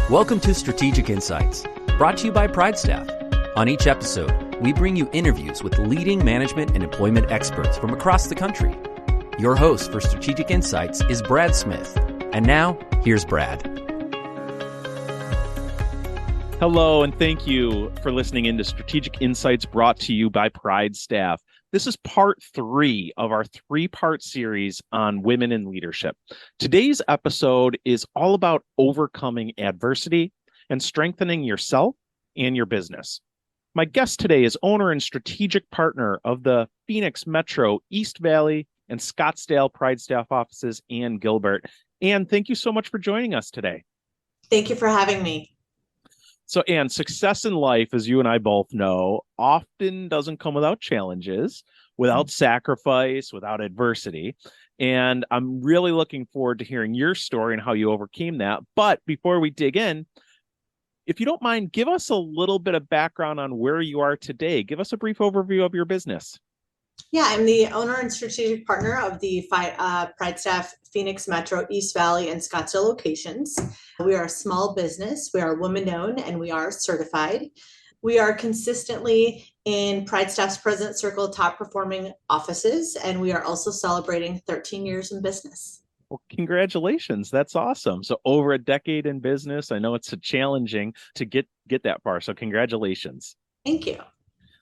Welcome to Strategic Insights, brought to you by PrideStaff. On each episode, we bring you interviews with leading management and employment experts from across the country. Your host for Strategic Insights is Brad Smith. And now, here's Brad. Hello, and thank you for listening in to Strategic Insights brought to you by PrideStaff. This is part 3 of our 3-part series on women in leadership. Today's episode is all about overcoming adversity and strengthening yourself and your business. My guest today is owner and strategic partner of the Phoenix Metro, East Valley, and Scottsdale PrideStaff offices, Ann Gilbert. Ann, thank you so much for joining us today. Thank you for having me. So, Ann, success in life, as you and I both know, often doesn't come without challenges, without sacrifice, without adversity. And I'm really looking forward to hearing your story and how you overcame that. But before we dig in, if you don't mind, give us a little bit of background on where you are today. Give us a brief overview of your business. Yeah, I'm the owner and strategic partner of the PrideStaff Phoenix Metro, East Valley, and Scottsdale locations. We are a small business. We are woman-owned, and we are certified. We are consistently in PrideStaff's President Circle top-performing offices, and we are also celebrating 13 years in business. Well, congratulations. That's awesome. So over a decade in business. I know it's challenging to get that far. So congratulations. Thank you.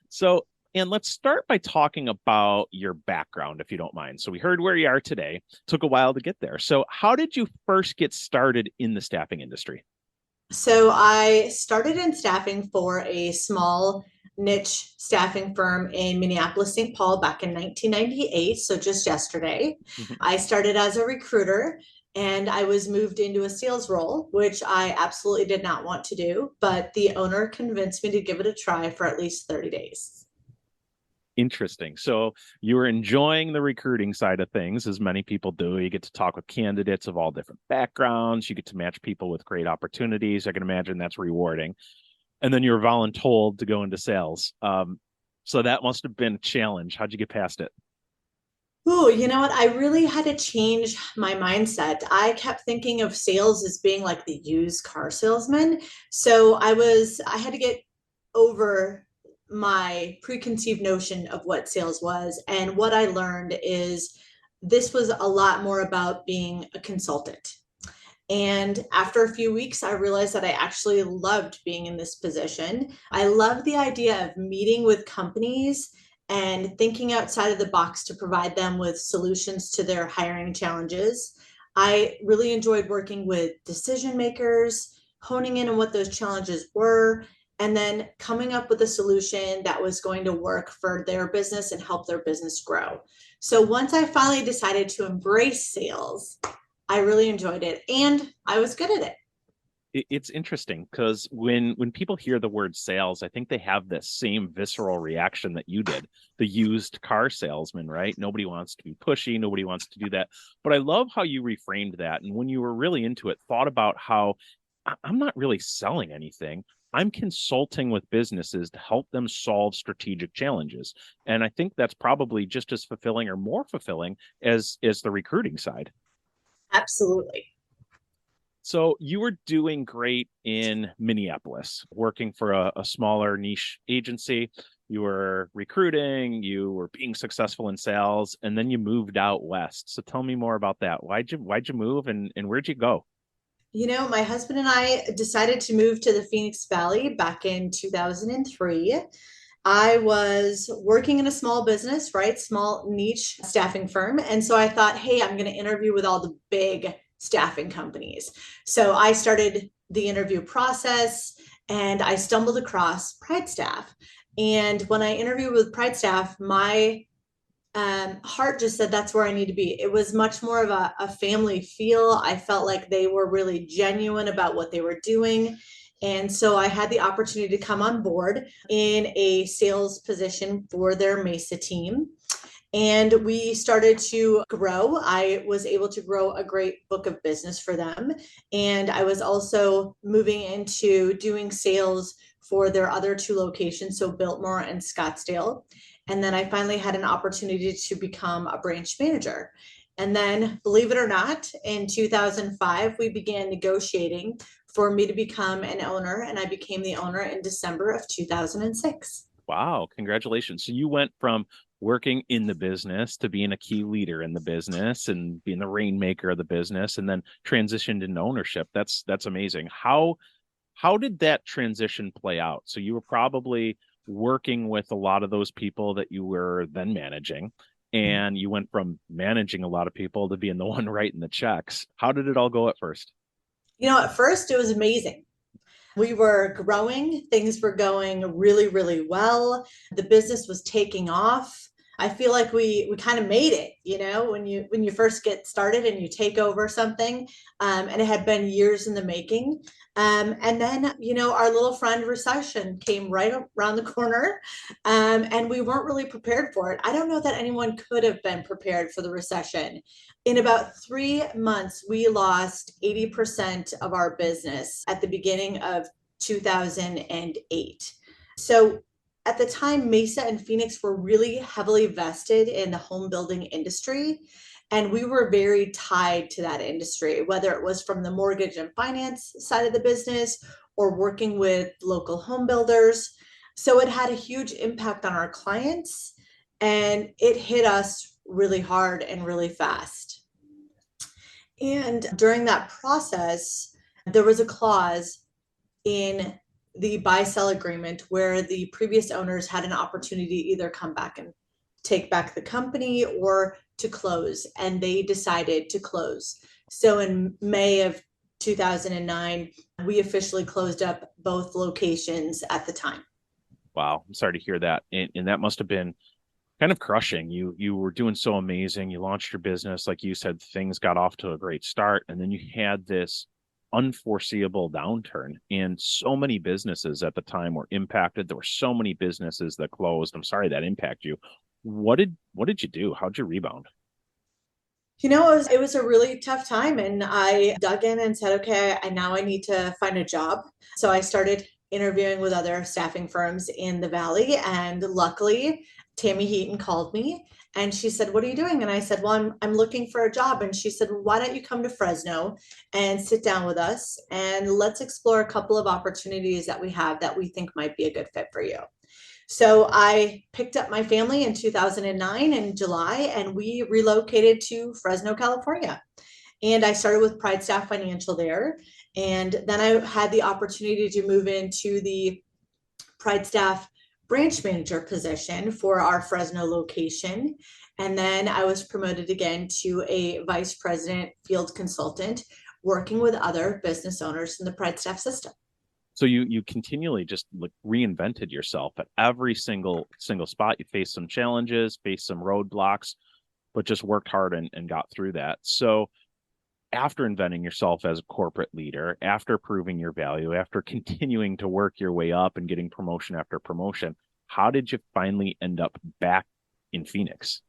So, and let's start by talking about your background, if you don't mind. So we heard where you are today. Took a while to get there. So how did you first get started in the staffing industry? So I started in staffing for a small niche staffing firm in Minneapolis, St. Paul back in 1998. So just yesterday, I started as a recruiter and I was moved into a sales role, which I absolutely did not want to do, but the owner convinced me to give it a try for at least 30 days. Interesting. So you were enjoying the recruiting side of things, as many people do. You get to talk with candidates of all different backgrounds. You get to match people with great opportunities. I can imagine that's rewarding. And then you were voluntold to go into sales. So that must have been a challenge. How'd you get past it? Oh, you know what? I really had to change my mindset. I kept thinking of sales as being like the used car salesman. So I had to get over my preconceived notion of what sales was. And what I learned is this was a lot more about being a consultant. And after a few weeks, I realized that I actually loved being in this position. I love the idea of meeting with companies and thinking outside of the box to provide them with solutions to their hiring challenges. I really enjoyed working with decision makers, honing in on what those challenges were, and then coming up with a solution that was going to work for their business and help their business grow. So once I finally decided to embrace sales, I really enjoyed it and I was good at it. It's interesting because when people hear the word sales, I think they have this same visceral reaction that you did, the used car salesman, right? Nobody wants to be pushy. Nobody wants to do that. But I love how you reframed that. And when you were really into it, thought about how I'm not really selling anything. I'm consulting with businesses to help them solve strategic challenges. And I think that's probably just as fulfilling or more fulfilling as the recruiting side. Absolutely. So you were doing great in Minneapolis, working for a smaller niche agency. You were recruiting, you were being successful in sales, and then you moved out west. So tell me more about that. Why'd you move and where'd you go? You know, my husband and I decided to move to the Phoenix Valley back in 2003. I was working in a small business, right? Small niche staffing firm. And so I thought, hey, I'm going to interview with all the big staffing companies. So I started the interview process and I stumbled across PrideStaff. And when I interviewed with PrideStaff, my heart just said that's where I need to be. It was much more of a family feel. I felt like they were really genuine about what they were doing. And so I had the opportunity to come on board in a sales position for their Mesa team. And we started to grow. I was able to grow a great book of business for them. And I was also moving into doing sales for their other 2 locations, so Biltmore and Scottsdale. And then I finally had an opportunity to become a branch manager. And then, believe it or not, in 2005, we began negotiating for me to become an owner, and I became the owner in December of 2006. Wow, congratulations. So you went from working in the business to being a key leader in the business and being the rainmaker of the business, and then transitioned into ownership. That's amazing. How did that transition play out? So you were probably working with a lot of those people that you were then managing, and you went from managing a lot of people to being the one writing the checks. How did it all go at first? At first it was amazing. We were growing, things were going really, really well. The business was taking off. I feel like we kind of made it, when you first get started and you take over something, and it had been years in the making. And then, our little friend recession came right around the corner, and we weren't really prepared for it. I don't know that anyone could have been prepared for the recession. In about 3 months, we lost 80% of our business at the beginning of 2008. So at the time, Mesa and Phoenix were really heavily vested in the home building industry. And we were very tied to that industry, whether it was from the mortgage and finance side of the business or working with local home builders. So it had a huge impact on our clients, and it hit us really hard and really fast. And during that process, there was a clause in the buy-sell agreement where the previous owners had an opportunity to either come back and take back the company or to close, and they decided to close. So in May of 2009, we officially closed up both locations at the time. Wow, I'm sorry to hear that. And that must have been kind of crushing. You were doing so amazing. You launched your business. Like you said, things got off to a great start. And then you had this unforeseeable downturn, and so many businesses at the time were impacted. There were so many businesses that closed. I'm sorry that impacted you. What did you do? How'd you rebound? It was a really tough time, and I dug in and said, okay, I need to find a job. So I started interviewing with other staffing firms in the Valley, and luckily Tammy Heaton called me and she said, what are you doing? And I said, well, I'm looking for a job. And she said, well, why don't you come to Fresno and sit down with us and let's explore a couple of opportunities that we have that we think might be a good fit for you. So I picked up my family in 2009 in July, and we relocated to Fresno, California. And I started with PrideStaff Financial there. And then I had the opportunity to move into the PrideStaff branch manager position for our Fresno location. And then I was promoted again to a vice president field consultant, working with other business owners in the PrideStaff system. So you continually just reinvented yourself at every single spot. You faced some challenges, faced some roadblocks, but just worked hard and got through that. So after inventing yourself as a corporate leader, after proving your value, after continuing to work your way up and getting promotion after promotion, how did you finally end up back in Phoenix?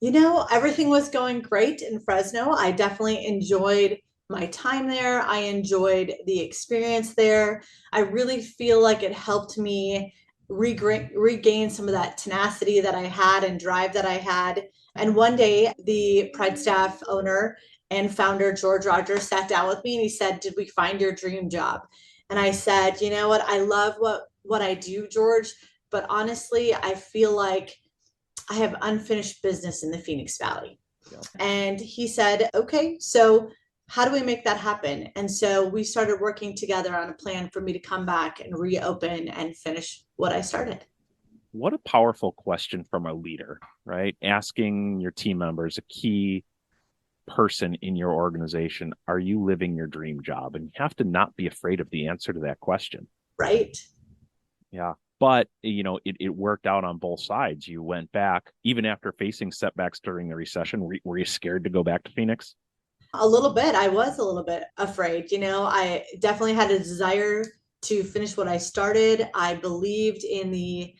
Everything was going great in Fresno. I definitely enjoyed my time there. I enjoyed the experience there. I really feel like it helped me regain some of that tenacity that I had and drive that I had. And one day, the PrideStaff owner and founder, George Rogers, sat down with me and he said, did we find your dream job? And I said, you know what? I love what I do, George, but honestly, I feel like I have unfinished business in the Phoenix Valley. Yeah. And he said, okay, so how do we make that happen? And so we started working together on a plan for me to come back and reopen and finish what I started. What a powerful question from a leader, right? Asking your team members, a key person in your organization, are you living your dream job? And you have to not be afraid of the answer to that question. Right. Yeah. But, it worked out on both sides. You went back, even after facing setbacks during the recession. Were you scared to go back to Phoenix? A little bit. I was a little bit afraid. I definitely had a desire to finish what I started. I believed in the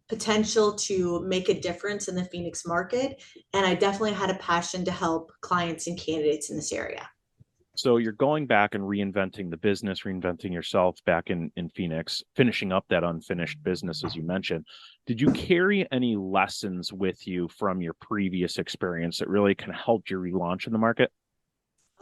potential to make a difference in the Phoenix market. And I definitely had a passion to help clients and candidates in this area. So you're going back and reinventing the business, reinventing yourself back in Phoenix, finishing up that unfinished business, as you mentioned. Did you carry any lessons with you from your previous experience that really kind of helped you relaunch in the market?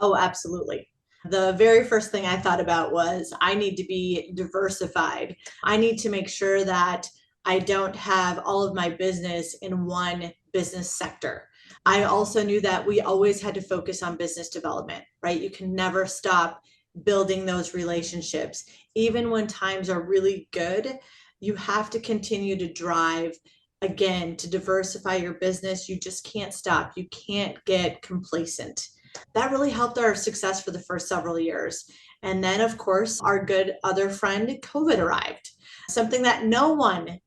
Oh, absolutely. The very first thing I thought about was I need to be diversified. I need to make sure that I don't have all of my business in one business sector. I also knew that we always had to focus on business development, right? You can never stop building those relationships. Even when times are really good, you have to continue to drive again to diversify your business. You just can't stop. You can't get complacent. That really helped our success for the first several years. And then, of course, our good other friend, COVID arrived, something that no one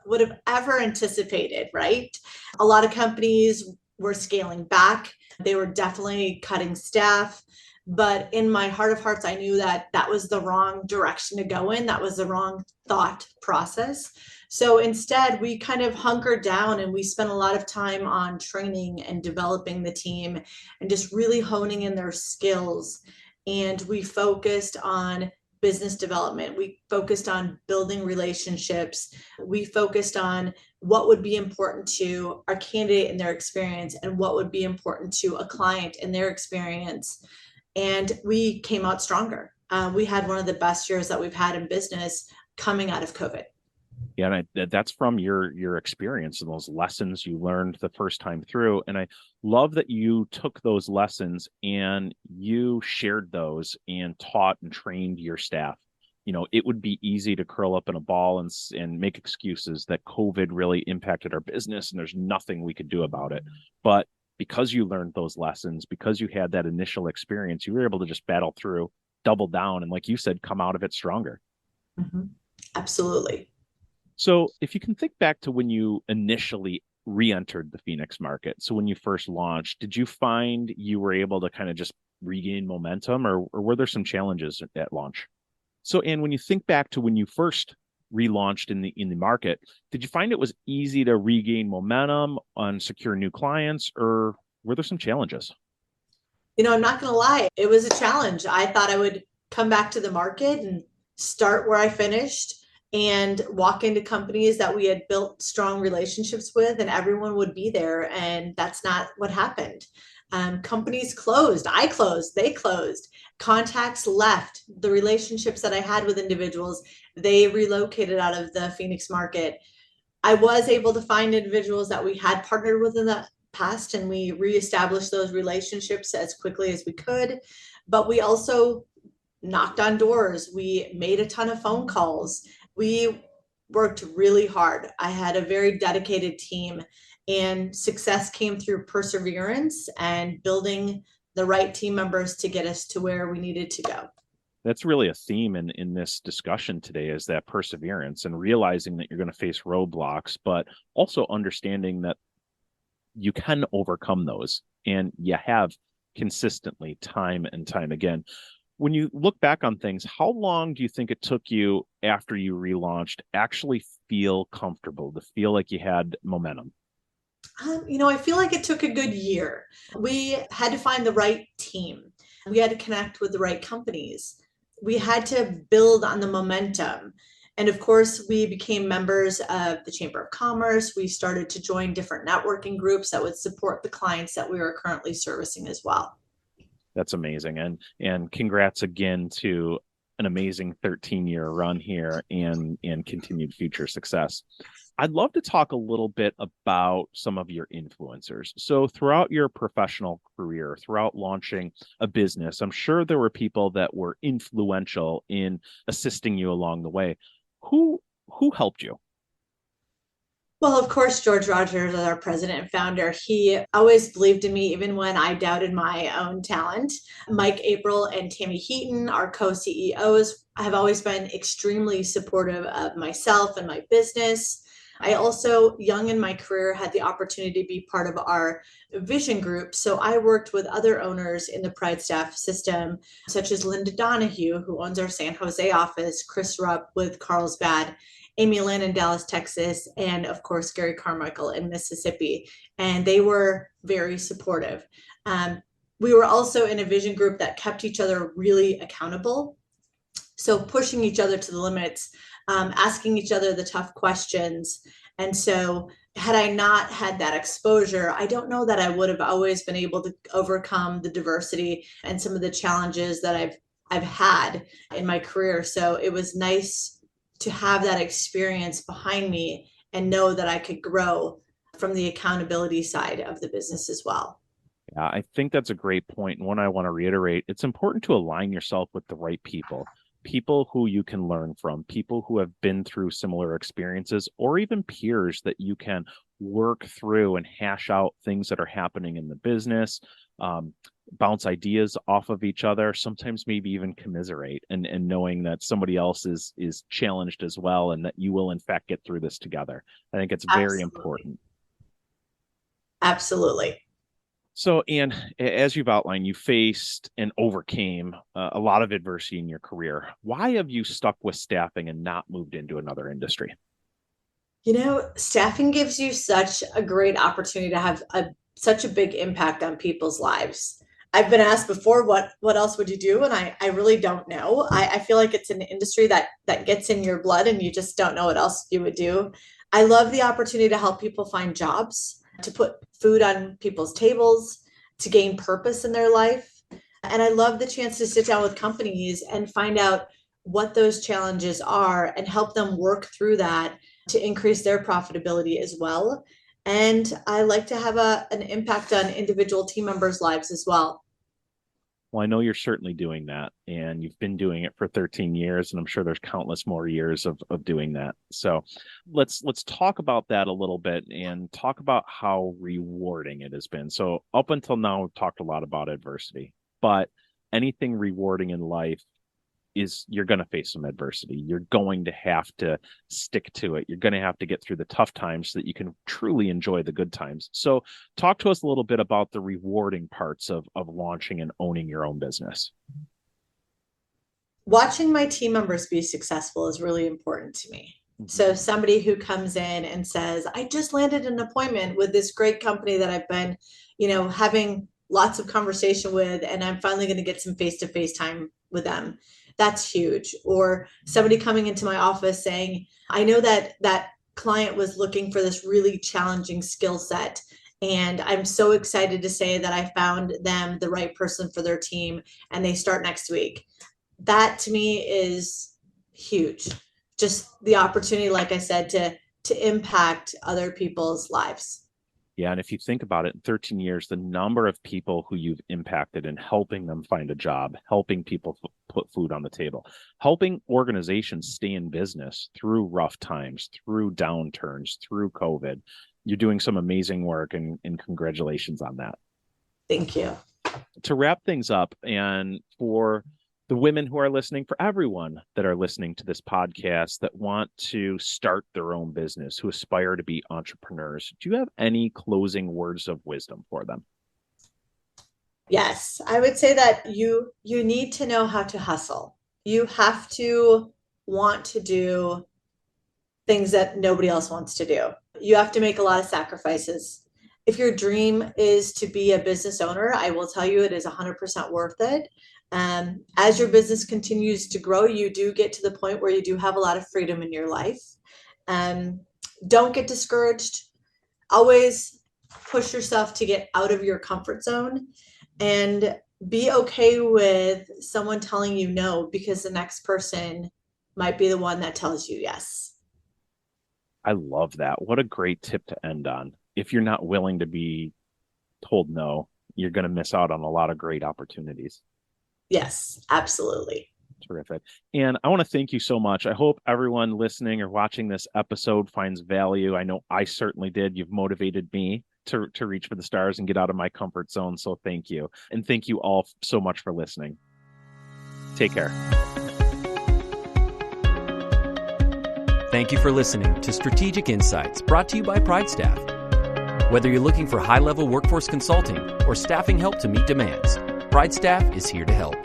would have ever anticipated, right? A lot of companies were scaling back, they were definitely cutting staff. But in my heart of hearts, I knew that that was the wrong direction to go in. That was the wrong thought process. So instead, we kind of hunkered down and we spent a lot of time on training and developing the team and just really honing in their skills. And we focused on business development. We focused on building relationships. We focused on what would be important to our candidate and their experience and what would be important to a client and their experience. And we came out stronger. We had one of the best years that we've had in business coming out of COVID. Yeah, and that's from your experience and those lessons you learned the first time through. And I love that you took those lessons and you shared those and taught and trained your staff. It would be easy to curl up in a ball and make excuses that COVID really impacted our business and there's nothing we could do about it. But because you learned those lessons, because you had that initial experience, you were able to just battle through, double down, and like you said, come out of it stronger. Mm-hmm. Absolutely. So if you can think back to when you initially re-entered the Phoenix market, so when you first launched, did you find you were able to kind of just regain momentum, or were there some challenges at launch? So, Ann, when you think back to when you first relaunched in the market, did you find it was easy to regain momentum and secure new clients, or were there some challenges? I'm not going to lie, it was a challenge. I thought I would come back to the market and start where I finished and walk into companies that we had built strong relationships with and everyone would be there. And that's not what happened. Companies closed, I closed, they closed, contacts left, the relationships that I had with individuals, they relocated out of the Phoenix market. I was able to find individuals that we had partnered with in the past and we reestablished those relationships as quickly as we could. But we also knocked on doors. We made a ton of phone calls. We worked really hard. I had a very dedicated team and success came through perseverance and building the right team members to get us to where we needed to go. That's really a theme in this discussion today, is that perseverance and realizing that you're going to face roadblocks, but also understanding that you can overcome those, and you have consistently, time and time again. When you look back on things, how long do you think it took you after you relaunched actually feel comfortable, to feel like you had momentum? I feel like it took a good year. We had to find the right team. We had to connect with the right companies. We had to build on the momentum. And of course, we became members of the Chamber of Commerce. We started to join different networking groups that would support the clients that we were currently servicing as well. That's amazing. And congrats again to an amazing 13-year run here and continued future success. I'd love to talk a little bit about some of your influencers. So throughout your professional career, throughout launching a business, I'm sure there were people that were influential in assisting you along the way. Who helped you? Well, of course, George Rogers, our president and founder, he always believed in me even when I doubted my own talent. Mike April and Tammy Heaton, our co-CEOs, have always been extremely supportive of myself and my business. I also, young in my career, had the opportunity to be part of our vision group. So I worked with other owners in the PrideStaff system, such as Linda Donahue, who owns our San Jose office, Chris Rupp with Carlsbad, Amy Lynn in Dallas, Texas, and of course, Gary Carmichael in Mississippi. And they were very supportive. we were also in a vision group that kept each other really accountable. So pushing each other to the limits, asking each other the tough questions. And so had I not had that exposure, I don't know that I would have always been able to overcome the diversity and some of the challenges that I've had in my career. So it was nice to have that experience behind me and know that I could grow from the accountability side of the business as well. Yeah, I think that's a great point. And one I want to reiterate, it's important to align yourself with the right people who you can learn from, people who have been through similar experiences, or even peers that you can work through and hash out things that are happening in the business, bounce ideas off of each other, sometimes maybe even commiserate, and knowing that somebody else is challenged as well, and that you will in fact get through this together. I think it's very important. Absolutely. So, Ann, as you've outlined, you faced and overcame a lot of adversity in your career. Why have you stuck with staffing and not moved into another industry? Staffing gives you such a great opportunity to have such a big impact on people's lives. I've been asked before, what else would you do? And I really don't know. I feel like it's an industry that gets in your blood and you just don't know what else you would do. I love the opportunity to help people find jobs, to put food on people's tables, to gain purpose in their life. And I love the chance to sit down with companies and find out what those challenges are and help them work through that to increase their profitability as well. And I like to have an impact on individual team members' lives as well. Well, I know you're certainly doing that, and you've been doing it for 13 years, and I'm sure there's countless more years of doing that. So let's talk about that a little bit and talk about how rewarding it has been. So up until now, we've talked a lot about adversity, but anything rewarding in life is you're going to face some adversity. You're going to have to stick to it. You're going to have to get through the tough times so that you can truly enjoy the good times. So talk to us a little bit about the rewarding parts of launching and owning your own business. Watching my team members be successful is really important to me. Mm-hmm. So somebody who comes in and says, I just landed an appointment with this great company that I've been, having lots of conversation with, and I'm finally going to get some face-to-face time with them. That's huge. Or somebody coming into my office saying, I know that client was looking for this really challenging skill set, and I'm so excited to say that I found them the right person for their team, and they start next week. That to me is huge. Just the opportunity, like I said, to impact other people's lives. Yeah. And if you think about it, in 13 years, the number of people who you've impacted in helping them find a job, helping people put food on the table, helping organizations stay in business through rough times, through downturns, through COVID, you're doing some amazing work, and congratulations on that. Thank you. To wrap things up, and for the women who are listening, for everyone that are listening to this podcast that want to start their own business, who aspire to be entrepreneurs, do you have any closing words of wisdom for them? Yes, I would say that you need to know how to hustle. You have to want to do things that nobody else wants to do. You have to make a lot of sacrifices. If your dream is to be a business owner, I will tell you it is 100% worth it. As your business continues to grow, you do get to the point where you do have a lot of freedom in your life. Don't get discouraged. Always push yourself to get out of your comfort zone, and be okay with someone telling you no, because the next person might be the one that tells you yes. I love that. What a great tip to end on. If you're not willing to be told no, you're going to miss out on a lot of great opportunities. Yes, absolutely. Terrific. And I want to thank you so much. I hope everyone listening or watching this episode finds value. I know I certainly did. You've motivated me to reach for the stars and get out of my comfort zone. So thank you. And thank you all so much for listening. Take care. Thank you for listening to Strategic Insights, brought to you by PrideStaff. Whether you're looking for high-level workforce consulting or staffing help to meet demands, PrideStaff is here to help.